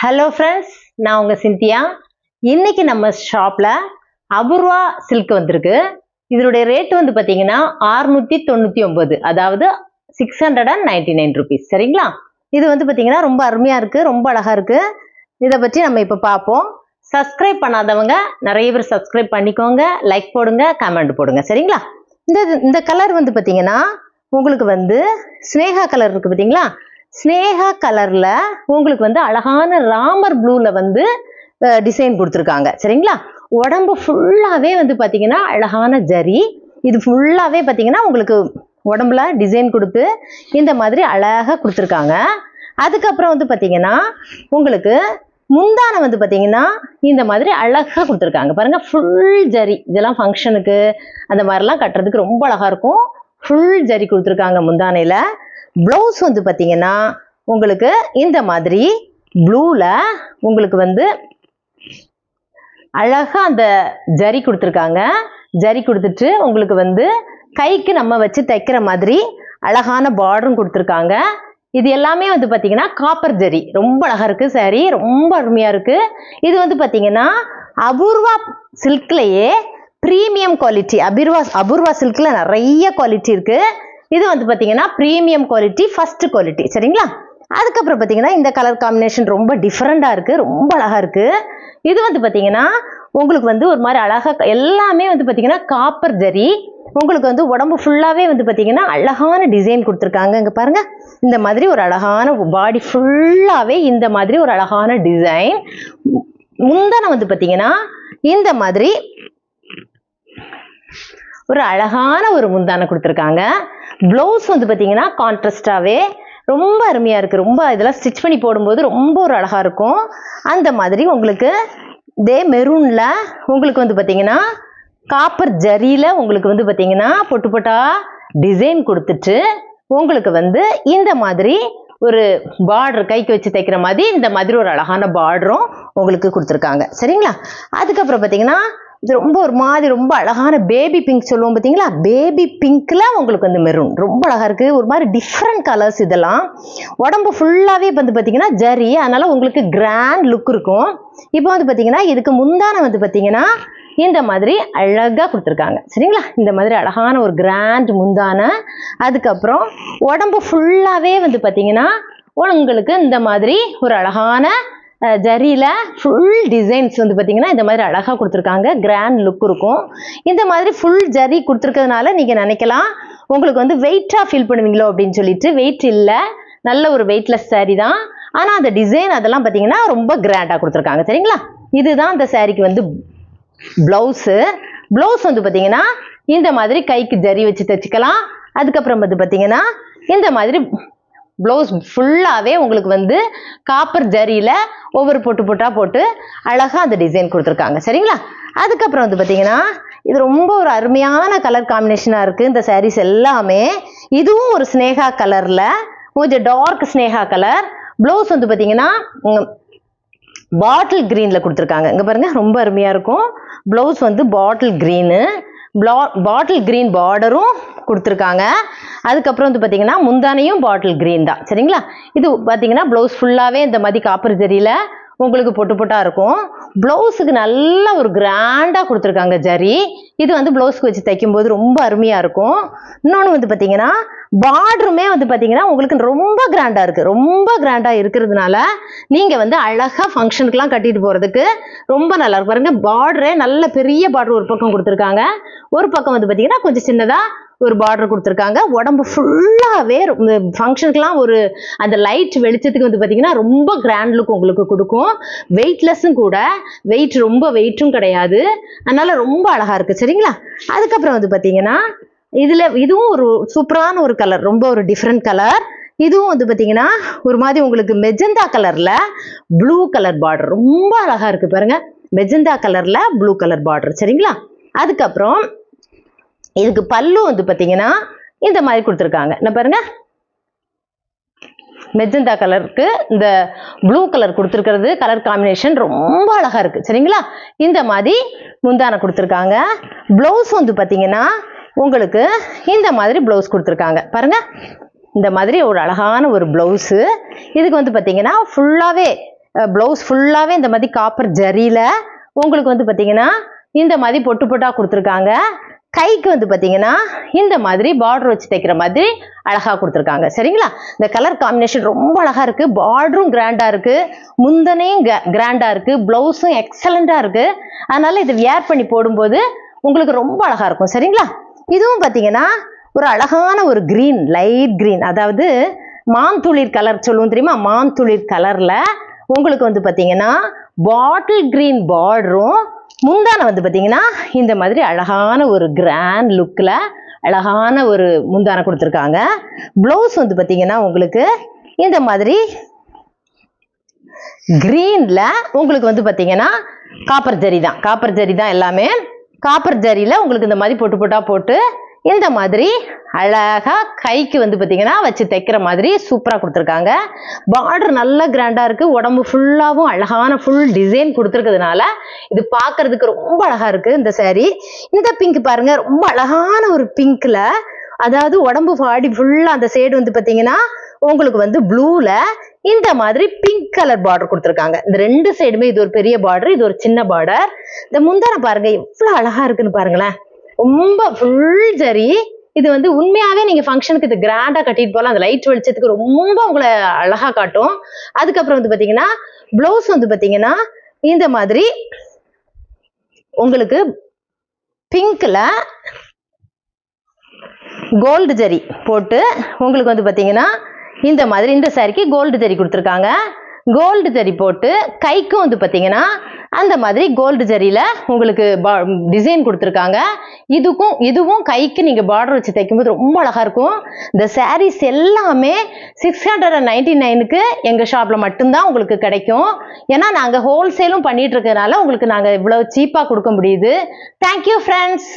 Hello friends, நான் உங்கள் சிந்தியா. இன்னைக்கு நம்ம ஷாப்பில் அபூர்வா சில்க் வந்திருக்கு. இதனுடைய ரேட் வந்து பார்த்தீங்கன்னா 699, அதாவது 699 ருபீஸ். சரிங்களா? இது வந்து பார்த்தீங்கன்னா ரொம்ப அருமையாக இருக்குது, ரொம்ப அழகாக இருக்குது. இதை பற்றி நம்ம இப்போ பார்ப்போம். சப்ஸ்கிரைப் பண்ணாதவங்க நிறைய பேர் சப்ஸ்கிரைப் பண்ணிக்கோங்க, லைக் போடுங்க, கமெண்ட் போடுங்க. சரிங்களா? இந்த கலர் வந்து பார்த்தீங்கன்னா உங்களுக்கு வந்து ஸ்னேகா கலர் இருக்குது பார்த்தீங்களா? ஸ்னேகா கலர்ல உங்களுக்கு வந்து அழகான ராமர் ப்ளூல வந்து டிசைன் கொடுத்துருக்காங்க. சரிங்களா? உடம்பு ஃபுல்லாவே வந்து பாத்தீங்கன்னா அழகான ஜரி. இது ஃபுல்லாவே பாத்தீங்கன்னா உங்களுக்கு உடம்புல டிசைன் கொடுத்து இந்த மாதிரி அழகா கொடுத்துருக்காங்க. அதுக்கப்புறம் வந்து பாத்தீங்கன்னா உங்களுக்கு முந்தானை வந்து பாத்தீங்கன்னா இந்த மாதிரி அழகா கொடுத்துருக்காங்க. பாருங்க, ஃபுல் ஜரி. இதெல்லாம் ஃபங்க்ஷனுக்கு அந்த மாதிரிலாம் கட்டுறதுக்கு ரொம்ப அழகா இருக்கும். ஃபுல் ஜரி கொடுத்துருக்காங்க முந்தானையில. பிளவுஸ் வந்து பாத்தீங்கன்னா உங்களுக்கு இந்த மாதிரி ப்ளூல உங்களுக்கு வந்து அழகா அந்த ஜரி கொடுத்துருக்காங்க. ஜரி கொடுத்துட்டு உங்களுக்கு வந்து கைக்கு நம்ம வச்சு தைக்கிற மாதிரி அழகான பார்டரும் கொடுத்துருக்காங்க. இது எல்லாமே வந்து பாத்தீங்கன்னா காப்பர் ஜரி. ரொம்ப அழகா இருக்கு சாரி, ரொம்ப அருமையா இருக்கு. இது வந்து பாத்தீங்கன்னா அபூர்வா சில்க்லயே பிரீமியம் குவாலிட்டி. அபூர்வா சில்க்ல நிறைய குவாலிட்டி இருக்கு. இது வந்து பாத்தீங்கன்னா பிரீமியம் குவாலிட்டி, ஃபர்ஸ்ட் குவாலிட்டி. சரிங்களா? அதுக்கப்புறம் பாத்தீங்கன்னா இந்த கலர் காம்பினேஷன் ரொம்ப டிஃப்ரெண்டா இருக்கு, ரொம்ப அழகா இருக்கு. இது வந்து பாத்தீங்கன்னா உங்களுக்கு வந்து ஒரு மாதிரி அழகா எல்லாமே வந்து பாத்தீங்கன்னா காப்பர் ஜரி. உங்களுக்கு வந்து உடம்பு ஃபுல்லாவே வந்து பாத்தீங்கன்னா அழகான டிசைன் கொடுத்துருக்காங்க. இங்க பாருங்க, இந்த மாதிரி ஒரு அழகான பாடி ஃபுல்லாவே இந்த மாதிரி ஒரு அழகான டிசைன். முந்தானை வந்து பாத்தீங்கன்னா இந்த மாதிரி ஒரு அழகான ஒரு முந்தானை கொடுத்துருக்காங்க. பிளவுஸ் வந்து பாத்தீங்கன்னா கான்ட்ராஸ்டாவே ரொம்ப அருமையா இருக்கு. ரொம்ப இதெல்லாம் ஸ்டிச் பண்ணி போடும்போது ரொம்ப ஒரு அழகா இருக்கும். அந்த மாதிரி உங்களுக்கு இதே மெரூன்ல உங்களுக்கு வந்து பாத்தீங்கன்னா காப்பர் ஜரியில உங்களுக்கு வந்து பாத்தீங்கன்னா பொட்டு பொட்டா டிசைன் கொடுத்துட்டு உங்களுக்கு வந்து இந்த மாதிரி ஒரு பார்டர் கைக்கு வச்சு தைக்கிற மாதிரி இந்த மாதிரி ஒரு அழகான பார்டரும் உங்களுக்கு கொடுத்துருக்காங்க. சரிங்களா? அதுக்கப்புறம் பாத்தீங்கன்னா இது ரொம்ப ஒரு மாதிரி ரொம்ப அழகான பேபி பிங்க் சொல்லுவோம் பார்த்தீங்களா? பேபி பிங்க்ல உங்களுக்கு வந்து மெரூன் ரொம்ப அழகா இருக்கு. ஒரு மாதிரி டிஃப்ரெண்ட் கலர்ஸ். இதெல்லாம் உடம்பு ஃபுல்லாவே வந்து பாத்தீங்கன்னா ஜரி, அதனால உங்களுக்கு கிராண்ட் லுக் இருக்கும். இப்போ வந்து பாத்தீங்கன்னா இதுக்கு முந்தானை வந்து பாத்தீங்கன்னா இந்த மாதிரி அழகா கொடுத்துருக்காங்க. சரிங்களா? இந்த மாதிரி அழகான ஒரு கிராண்ட் முந்தானை. அதுக்கப்புறம் உடம்பு ஃபுல்லாவே வந்து பாத்தீங்கன்னா உங்களுக்கு இந்த மாதிரி ஒரு அழகான ஜரியில ஃபுல் டிசைன்ஸ் வந்து பாத்தீங்கன்னா இந்த மாதிரி அழகா கொடுத்துருக்காங்க. கிராண்ட் லுக் இருக்கும். இந்த மாதிரி ஃபுல் ஜரி கொடுத்துருக்கிறதுனால நீங்க நினைக்கலாம் உங்களுக்கு வந்து வெயிட்டா ஃபீல் பண்ணுவீங்களோ அப்படின்னு சொல்லிட்டு. வெயிட் இல்ல, நல்ல ஒரு வெயிட்லெஸ் சாரி தான். ஆனா அந்த டிசைன் அதெல்லாம் பாத்தீங்கன்னா ரொம்ப கிராண்டா கொடுத்துருக்காங்க. சரிங்களா? இதுதான் இந்த சாரிக்கு வந்து பிளவுஸ். பிளவுஸ் வந்து பாத்தீங்கன்னா இந்த மாதிரி கைக்கு ஜரி வச்சு தைச்சிக்கலாம். அதுக்கப்புறம் வந்து பாத்தீங்கன்னா இந்த மாதிரி பிளவுஸ் ஃபுல்லாவே உங்களுக்கு வந்து காப்பர் ஜரியில ஒவ்வொரு பொட்டு பொட்டா போட்டு அழகா அந்த டிசைன் கொடுத்துருக்காங்க. சரிங்களா? அதுக்கப்புறம் வந்து பாத்தீங்கன்னா இது ரொம்ப ஒரு அருமையான கலர் காம்பினேஷனா இருக்கு இந்த சாரீஸ் எல்லாமே. இதுவும் ஒரு ஸ்னேகா கலர்ல, கொஞ்சம் டார்க் ஸ்னேகா கலர். பிளவுஸ் வந்து பாத்தீங்கன்னா பாட்டில் கிரீன்ல கொடுத்துருக்காங்க. இங்க பாருங்க, ரொம்ப அருமையா இருக்கும். பிளவுஸ் வந்து பாட்டில் கிரீனு, பாட்டில் கிரீன் பார்டரும் கொடுத்துருக்காங்க. அதுக்கப்புறம் வந்து பாத்தீங்கன்னா முந்தானையும் பாட்டில் கிரீன் தான். சரிங்களா? இது பாத்தீங்கன்னா பிளவுஸ் ஃபுல்லாவே இந்த மாதிரி காப்பர் ஜரியில உங்களுக்கு பொட்டு பொட்டா இருக்கும். பிளவுஸுக்கு நல்ல ஒரு கிராண்டா கொடுத்துருக்காங்க ஜரி. இது வந்து பிளவுஸ்க்கு வச்சு தைக்கும் போது ரொம்ப அருமையா இருக்கும். இன்னொன்று வந்து பாத்தீங்கன்னா பார்டருமே வந்து பாத்தீங்கன்னா உங்களுக்கு ரொம்ப கிராண்டா இருக்கு. ரொம்ப கிராண்டா இருக்கிறதுனால நீங்க வந்து அழகா ஃபங்க்ஷனுக்குலாம் கட்டிட்டு போறதுக்கு ரொம்ப நல்லா இருக்கும். பாருங்க, பார்டரே நல்ல பெரிய பார்டர் ஒரு பக்கம் கொடுத்துருக்காங்க, ஒரு பக்கம் வந்து பாத்தீங்கன்னா கொஞ்சம் சின்னதா ஒரு பார்டர் கொடுத்துருக்காங்க. உடம்பு ஃபுல்லாவே ஃபங்க்ஷனுக்குலாம் ஒரு அந்த லைட் வெளிச்சத்துக்கு வந்து பாத்தீங்கன்னா ரொம்ப கிராண்ட் லுக் உங்களுக்கு கொடுக்கும். வெயிட்லெஸ்ஸும் கூட, வெயிட் ரொம்ப வெயிட்டும் கிடையாது, அதனால ரொம்ப அழகா இருக்கு. சரிங்களா? அதுக்கப்புறம் வந்து பாத்தீங்கன்னா இதுவும் ஒரு சூப்பரான ஒரு கலர், ரொம்ப ஒரு டிஃப்ரெண்ட் கலர். இதுவும் வந்து பாத்தீங்கன்னா ஒரு மாதிரி உங்களுக்கு மெஜந்தா கலர்ல ப்ளூ கலர் பார்டர் ரொம்ப அழகா இருக்கு. பாருங்க, மெஜந்தா கலர்ல ப்ளூ கலர் பார்டர். சரிங்களா? அதுக்கப்புறம் இதுக்கு பல்லு வந்து பாத்தீங்கன்னா இந்த மாதிரி கொடுத்துருக்காங்க. என்ன பாருங்க, மெஜந்தா கலருக்கு இந்த ப்ளூ கலர் கொடுத்துருக்கிறது கலர் காம்பினேஷன் ரொம்ப அழகா இருக்கு. சரிங்களா? இந்த மாதிரி முந்தானை கொடுத்துருக்காங்க. பிளவுஸ் வந்து பாத்தீங்கன்னா உங்களுக்கு இந்த மாதிரி பிளவுஸ் கொடுத்துருக்காங்க. பாருங்க, இந்த மாதிரி ஒரு அழகான ஒரு பிளவுஸ். இதுக்கு வந்து பாத்தீங்கன்னா ஃபுல்லாவே பிளவுஸ் ஃபுல்லாவே இந்த மாதிரி காப்பர் ஜரியில உங்களுக்கு வந்து பாத்தீங்கன்னா இந்த மாதிரி பொட்டு பொட்டா கொடுத்துருக்காங்க. கைக்கு வந்து பாத்தீங்கன்னா இந்த மாதிரி பார்டர் வச்சு தைக்கிற மாதிரி அழகா கொடுத்துருக்காங்க. சரிங்களா? இந்த கலர் காம்பினேஷன் ரொம்ப அழகா இருக்கு. பார்டரும் கிராண்டா இருக்கு, முந்தனையும் கிராண்டா இருக்கு, பிளவுஸும் எக்ஸலண்டா இருக்கு. அதனால இது வியர் பண்ணி போடும்போது உங்களுக்கு ரொம்ப அழகா இருக்கும். சரிங்களா? இதுவும் பாத்தீங்கன்னா ஒரு அழகான ஒரு கிரீன், லைட் கிரீன், அதாவது மாந்துளிர் கலர் சொல்லுவோம் தெரியுமா? மாந்துளிர் கலர்ல உங்களுக்கு வந்து பாத்தீங்கன்னா பாட்டில் கிரீன் பார்டரும், முந்தானை வந்து பாத்தீங்கன்னா இந்த மாதிரி அழகான ஒரு கிராண்ட் லுக்ல அழகான ஒரு முந்தானை கொடுத்துருக்காங்க. பிளவுஸ் வந்து பாத்தீங்கன்னா உங்களுக்கு இந்த மாதிரி கிரீன்ல உங்களுக்கு வந்து பாத்தீங்கன்னா காப்பர் ஜரி தான் எல்லாமே. காப்பர் ஜரியில உங்களுக்கு இந்த மாதிரி பொட்டு பொட்டா போட்டு இந்த மாதிரி அழகா கைக்கு வந்து பாத்தீங்கன்னா வச்சு தைக்கிற மாதிரி சூப்பரா கொடுத்துருக்காங்க. பார்டர் நல்ல கிராண்டா இருக்கு. உடம்பு ஃபுல்லாவும் அழகான ஃபுல் டிசைன் கொடுத்துருக்கிறதுனால இது பார்க்கிறதுக்கு ரொம்ப அழகா இருக்கு. இந்த saree இந்த பிங்க் பாருங்க, ரொம்ப அழகான ஒரு பிங்க்ல, அதாவது உடம்பு பாடி ஃபுல்லா அந்த சைடு வந்து பாத்தீங்கன்னா உங்களுக்கு வந்து ப்ளூல இந்த மாதிரி பிங்க் கலர் பார்டர் கொடுத்துருக்காங்க. இந்த ரெண்டு சைடுமே இது ஒரு பெரிய பார்டர், இது ஒரு சின்ன பார்டர். இந்த முந்தானை பாருங்க எவ்வளவு அழகா இருக்குன்னு பாருங்களேன். ரொம்ப ஃபுல் ஜரி. இது வந்து உண்மையாவே நீங்க ஃபங்க்ஷனுக்கு இது கிராண்டா கட்டிட்டு போகலாம். அந்த லைட் வெளிச்சத்துக்கு ரொம்ப உங்களை அழகா காட்டும். அதுக்கப்புறம் வந்து பாத்தீங்கன்னா பிளவுஸ் வந்து பாத்தீங்கன்னா இந்த மாதிரி உங்களுக்கு பிங்க்ல கோல்டு ஜரி போட்டு உங்களுக்கு வந்து பாத்தீங்கன்னா இந்த மாதிரி இந்த சாரிக்கு கோல்டு ஜரி கொடுத்துருக்காங்க. கோல்டு ஜரி போட்டு கைக்கும் வந்து பாத்தீங்கன்னா அந்த மாதிரி கோல்டு ஜரியில உங்களுக்கு டிசைன் கொடுத்துருக்காங்க. இதுவும் கைக்கு நீங்க பார்டர் வச்சு தைக்கும்போது ரொம்ப அழகா இருக்கும். இந்த சாரீஸ் எல்லாமே 699க்கு எங்க ஷாப்ல மட்டும்தான் உங்களுக்கு கிடைக்கும். ஏன்னா நாங்க ஹோல்சேலும் பண்ணிட்டு இருக்கறனால உங்களுக்கு நாங்க இவ்வளவு சீப்பா கொடுக்க முடியுது. Thank you friends.